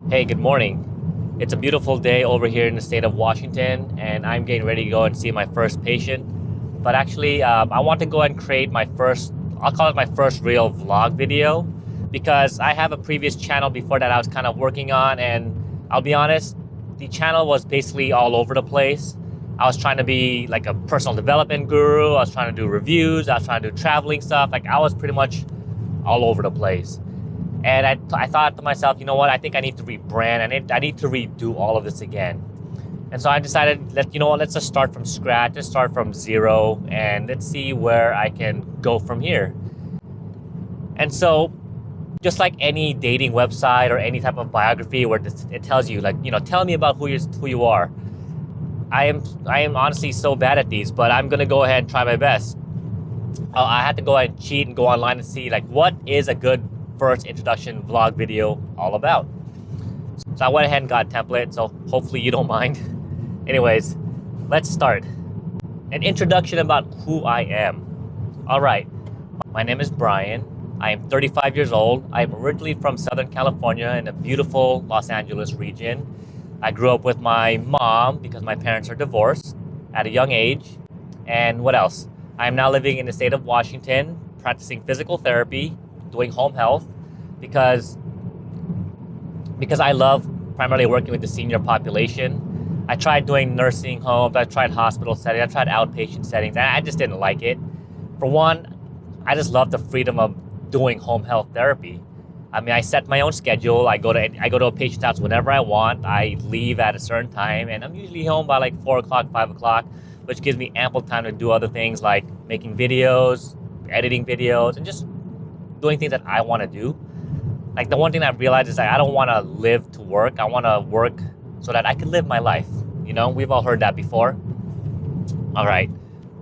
Hey, good morning. It's a beautiful day over here in the state of Washington, and I'm getting ready to go and see my first patient. But actually, I want to go and create my first, I'll call it my first real vlog video, because I have a previous channel before that I was kind of working on, and I'll be honest, the channel was basically all over the place. I was trying to be like a personal development guru, I was trying to do reviews, I was trying to do traveling stuff, like I was pretty much all over the place. And I thought to myself, you know what? I think I need to rebrand, and I need to redo all of this again. And so I decided, let's just start from scratch, let's start from zero, and let's see where I can go from here. And so, just like any dating website or any type of biography where it tells you, like, tell me about who you are. I am honestly so bad at these, but I'm gonna go ahead and try my best. I had to go ahead and cheat and go online and see, like, what is a good first introduction vlog video all about. So I went ahead and got a template, so hopefully you don't mind. Anyways, let's start. An introduction about who I am. All right, my name is Brian. I am 35 years old. I'm originally from Southern California in a beautiful Los Angeles region. I grew up with my mom because my parents are divorced at a young age. And what else? I am now living in the state of Washington, practicing physical therapy, doing home health, because I love primarily working with the senior population. I tried doing nursing homes, I tried hospital settings, I tried outpatient settings, and I just didn't like it. For one, I just love the freedom of doing home health therapy. I mean, I set my own schedule. I go to a patient's house whenever I want. I leave at a certain time, and I'm usually home by like 4 o'clock, 5 o'clock, which gives me ample time to do other things like making videos, editing videos, and just doing things that I want to do. Like, the one thing I realized is that I don't want to live to work. I want to work so that I can live my life. We've all heard that before. All right,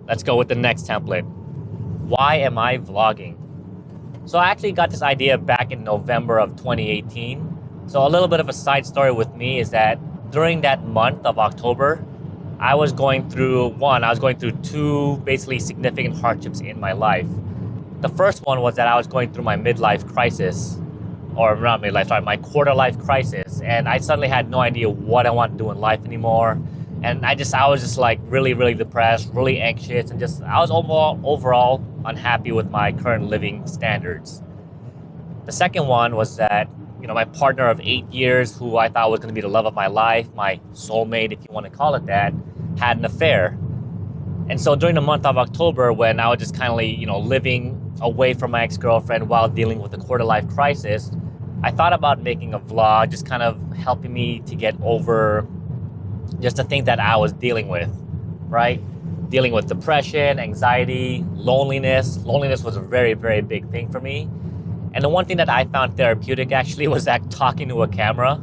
let's go with the next template. Why am I vlogging? So I actually got this idea back in November of 2018. So a little bit of a side story with me is that during that month of October, I was going through two basically significant hardships in my life. The first one was that I was going through my midlife crisis, or not midlife, sorry, my quarter life crisis. And I suddenly had no idea what I wanted to do in life anymore. And I was just like really, really depressed, really anxious, and I was overall unhappy with my current living standards. The second one was that, my partner of 8 years, who I thought was going to be the love of my life, my soulmate, if you want to call it that, had an affair. And so during the month of October, when I was just kind of living away from my ex-girlfriend while dealing with the quarter life crisis, I thought about making a vlog, just kind of helping me to get over just the things that I was dealing with, right? Dealing with depression, anxiety, loneliness. Loneliness was a very, very big thing for me. And the one thing that I found therapeutic actually was that talking to a camera.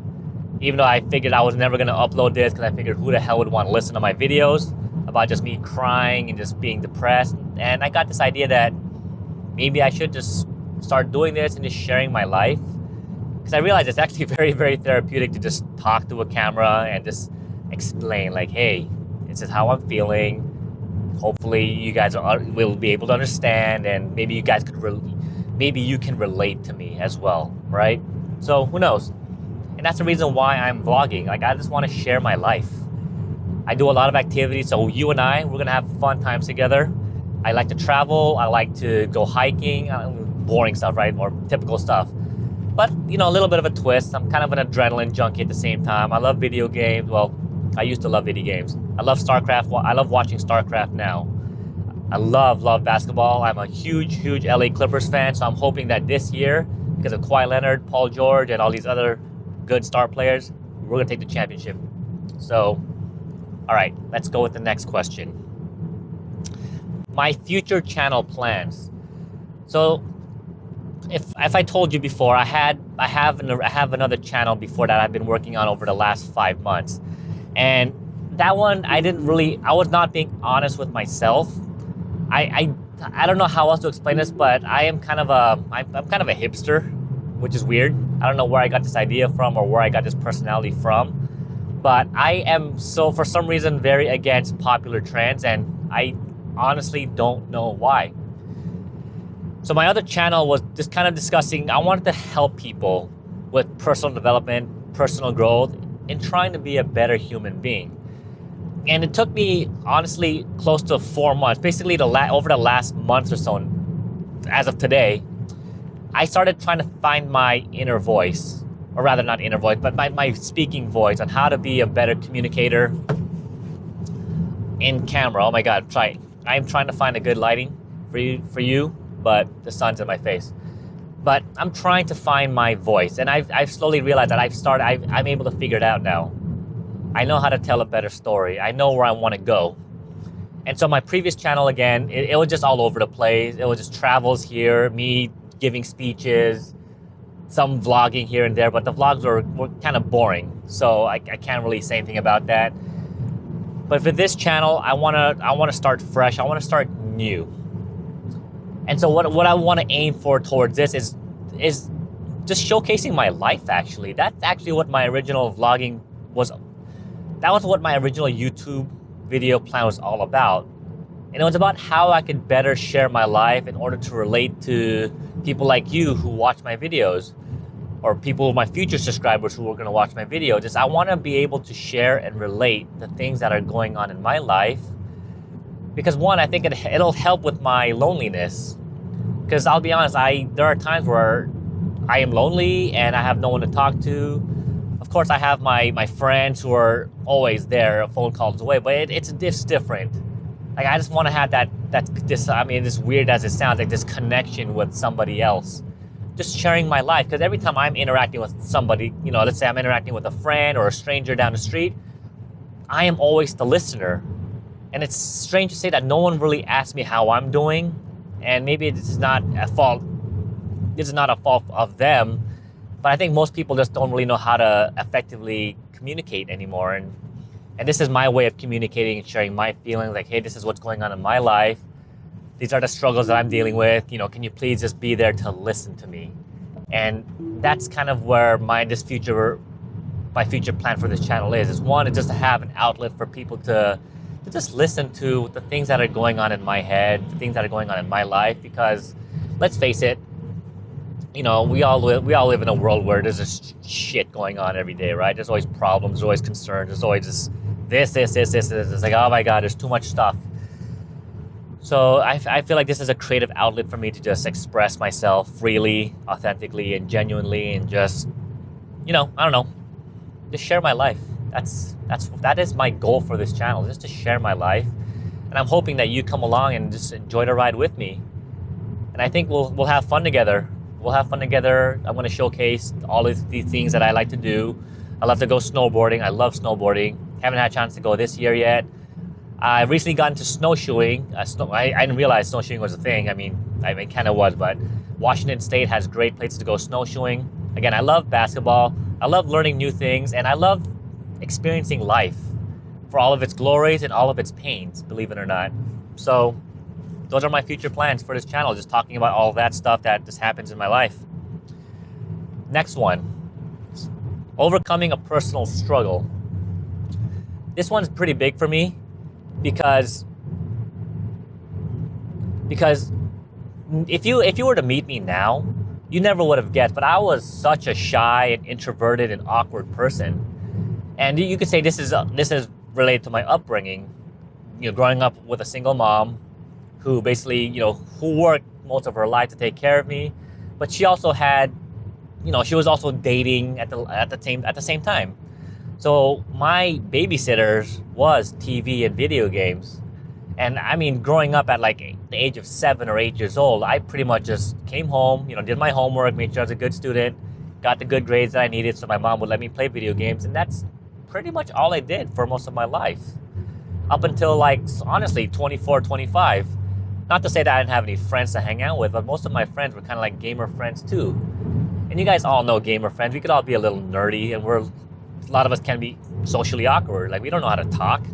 Even though I figured I was never going to upload this, because I figured who the hell would want to listen to my videos about just me crying and just being depressed. And I got this idea that maybe I should just start doing this and just sharing my life. Because I realized it's actually very, very therapeutic to just talk to a camera and just explain, like, hey, this is how I'm feeling. Hopefully you guys will be able to understand, and maybe you guys maybe you can relate to me as well, right? So who knows? And that's the reason why I'm vlogging. Like, I just want to share my life. I do a lot of activities, so you and we're gonna have fun times together. I like to travel, I like to go hiking, boring stuff, right? Or typical stuff. But, a little bit of a twist. I'm kind of an adrenaline junkie at the same time. I love video games. Well, I used to love video games. I love StarCraft. I love watching StarCraft now. I love basketball. I'm a huge LA Clippers fan, so I'm hoping that this year, because of Kawhi Leonard, Paul George, and all these other good star players, we're gonna take the championship. So, all right, let's go with the next question. My future channel plans. So, if I told you before, I have another channel before that I've been working on over the last 5 months, and that one I was not being honest with myself. I don't know how else to explain this, but I'm kind of a hipster, which is weird. I don't know where I got this idea from or where I got this personality from, but I am for some reason very against popular trends, and I honestly don't know why. So my other channel was just kind of discussing, I wanted to help people with personal development, personal growth, in trying to be a better human being. And it took me, honestly, close to 4 months, basically over the last month or so, as of today, I started trying to find my inner voice, or rather not inner voice, but my speaking voice on how to be a better communicator in camera. Oh my God, I'm trying to find a good lighting for you, but the sun's in my face. But I'm trying to find my voice, and I've slowly realized that I'm able to figure it out now. I know how to tell a better story. I know where I want to go. And so my previous channel, again, it was just all over the place. It was just travels here, me giving speeches, some vlogging here and there, but the vlogs were kind of boring. So I can't really say anything about that. But for this channel, I wanna start fresh. I wanna start new. And so what I want to aim for towards this is just showcasing my life. Actually, that's actually what my original vlogging was. That was what my original YouTube video plan was all about. And it was about how I could better share my life in order to relate to people like you who watch my videos, or people, my future subscribers who are going to watch my video. Just I want to be able to share and relate the things that are going on in my life. Because one, I think it'll help with my loneliness. Because I'll be honest, there are times where I am lonely and I have no one to talk to. Of course, I have my friends who are always there, phone calls away, but it's different. Like, I just want to have this weird as it sounds, like this connection with somebody else. Just sharing my life, because every time I'm interacting with somebody, let's say I'm interacting with a friend or a stranger down the street, I am always the listener. And it's strange to say that no one really asks me how I'm doing, and maybe this is not a fault of them, but I think most people just don't really know how to effectively communicate anymore. And this is my way of communicating and sharing my feelings, like, hey, this is what's going on in my life. These are the struggles that I'm dealing with. Can you please just be there to listen to me? And that's kind of where my future plan for this channel is one, is just to have an outlet for people to just listen to the things that are going on in my head, the things that are going on in my life. Because let's face it, we all live in a world where there's just shit going on every day, right? There's always problems, there's always concerns, there's always just this. It's like, oh my God, there's too much stuff. So I feel like this is a creative outlet for me to just express myself freely, authentically, and genuinely, and just, I don't know, just share my life. That is my goal for this channel, just to share my life. And I'm hoping that you come along and just enjoy the ride with me. And I think we'll have fun together. I'm going to showcase all of these things that I like to do. I love to go snowboarding. I love snowboarding. Haven't had a chance to go this year yet. I recently got into snowshoeing. I didn't realize snowshoeing was a thing. I mean, it kind of was, but Washington State has great places to go snowshoeing. Again, I love basketball. I love learning new things, and I love experiencing life for all of its glories and all of its pains, believe it or not. So those are my future plans for this channel, just talking about all of that stuff that just happens in my life. Next one, overcoming a personal struggle. This one's pretty big for me because if you were to meet me now, you never would have guessed, but I was such a shy and introverted and awkward person. And you could say this is related to my upbringing, growing up with a single mom who basically, who worked most of her life to take care of me, but she also had, she was also dating at the same time. So my babysitters was TV and video games. And I mean, growing up at like the age of 7 or 8 years old, I pretty much just came home, did my homework, made sure I was a good student, got the good grades that I needed so my mom would let me play video games. And that's pretty much all I did for most of my life. Up until like, honestly, 24, 25. Not to say that I didn't have any friends to hang out with, but most of my friends were kind of like gamer friends too. And you guys all know gamer friends. We could all be a little nerdy, and a lot of us can be socially awkward. Like, we don't know how to talk.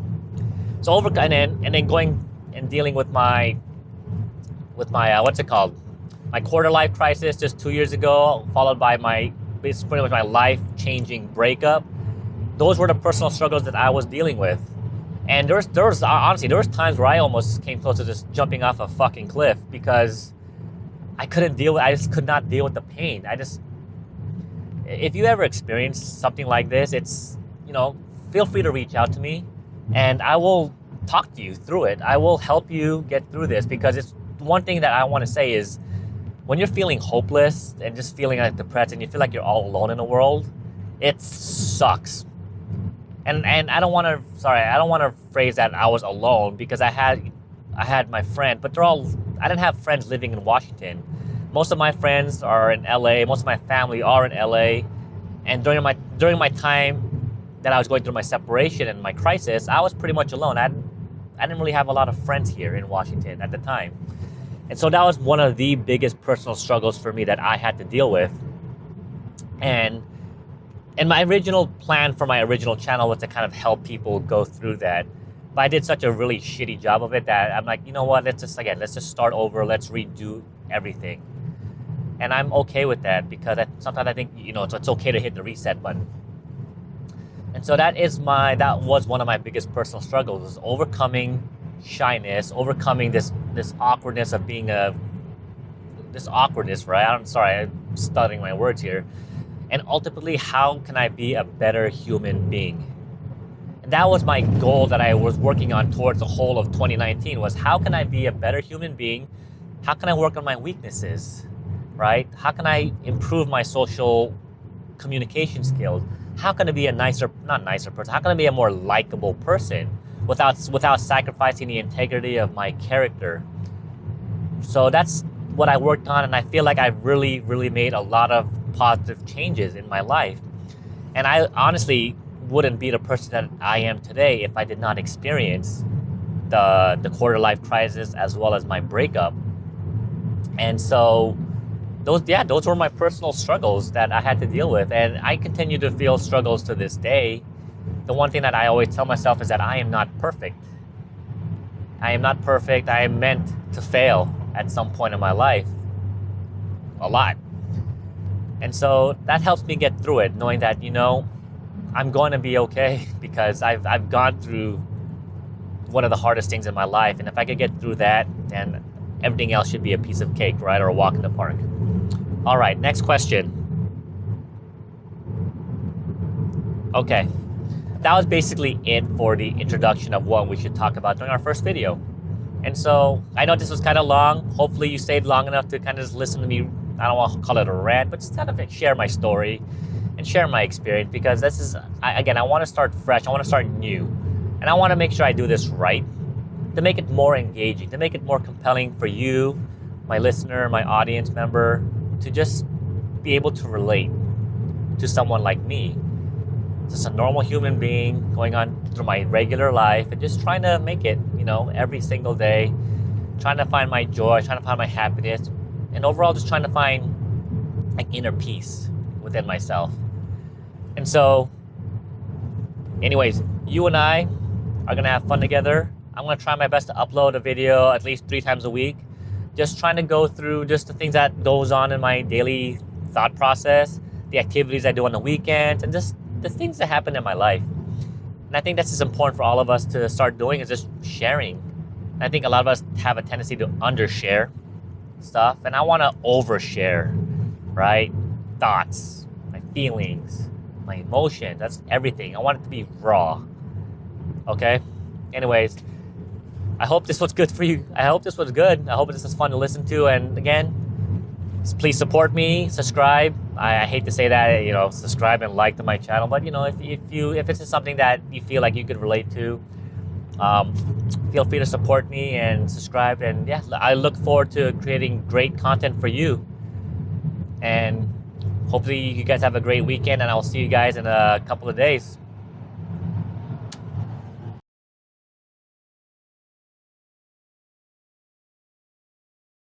So and then going and dealing with my what's it called? My quarter life crisis just 2 years ago, followed by pretty much my life-changing breakup. Those were the personal struggles that I was dealing with. And there was honestly times where I almost came close to just jumping off a fucking cliff because I just could not deal with the pain. if you ever experience something like this, feel free to reach out to me and I will talk to you through it. I will help you get through this, because it's one thing that I want to say is, when you're feeling hopeless and just feeling like depressed and you feel like you're all alone in the world, it sucks. And I don't want to phrase that I was alone, because I had my friend, but I didn't have friends living in Washington. Most of my friends are in LA, most of my family are in LA, and during my time that I was going through my separation and my crisis, I was pretty much alone. I didn't really have a lot of friends here in Washington at the time. And so that was one of the biggest personal struggles for me that I had to deal with. And my original plan for my original channel was to kind of help people go through that. But I did such a really shitty job of it that I'm like, you know what, let's just start over, let's redo everything. And I'm okay with that, because sometimes I think, it's okay to hit the reset button. And so that was one of my biggest personal struggles, was overcoming shyness, overcoming this awkwardness of being this awkwardness, right? I'm stuttering my words here. And ultimately, how can I be a better human being? And that was my goal that I was working on towards the whole of 2019, was how can I be a better human being? How can I work on my weaknesses, right? How can I improve my social communication skills? How can I be not nicer person, how can I be a more likable person without sacrificing the integrity of my character? So that's what I worked on, and I feel like I've really, really made a lot of positive changes in my life. And I honestly wouldn't be the person that I am today if I did not experience the quarter life crisis as well as my breakup. And so those were my personal struggles that I had to deal with, and I continue to feel struggles to this day. The one thing that I always tell myself is that I am not perfect. I am not perfect. I am meant to fail at some point in my life. A lot. And so that helps me get through it, knowing that, I'm going to be okay, because I've gone through one of the hardest things in my life. And if I could get through that, then everything else should be a piece of cake, right? Or a walk in the park. All right, next question. Okay. That was basically it for the introduction of what we should talk about during our first video. And so I know this was kind of long. Hopefully you stayed long enough to kind of just listen to me. I don't want to call it a rant, but just kind of share my story and share my experience, because I want to start fresh. I want to start new. And I want to make sure I do this right to make it more engaging, to make it more compelling for you, my listener, my audience member, to just be able to relate to someone like me. Just a normal human being going on through my regular life and just trying to make it, every single day, trying to find my joy, trying to find my happiness, and overall just trying to find like inner peace within myself. And so, anyways, you and I are gonna have fun together. I'm gonna try my best to upload a video at least 3 times a week, just trying to go through just the things that goes on in my daily thought process, the activities I do on the weekends, and just the things that happen in my life. And I think that's just important for all of us to start doing, is just sharing. And I think a lot of us have a tendency to undershare stuff, and I want to overshare, right? Thoughts, my feelings, my emotions, that's everything. I want it to be raw, okay? Anyways, I hope this was good for you. I hope this was good. I hope this is fun to listen to. And again, please support me, subscribe. I hate to say that, subscribe and like to my channel, but if it's something that you feel like you could relate to, feel free to support me and subscribe. And yeah, I look forward to creating great content for you. And hopefully you guys have a great weekend, and I'll see you guys in a couple of days.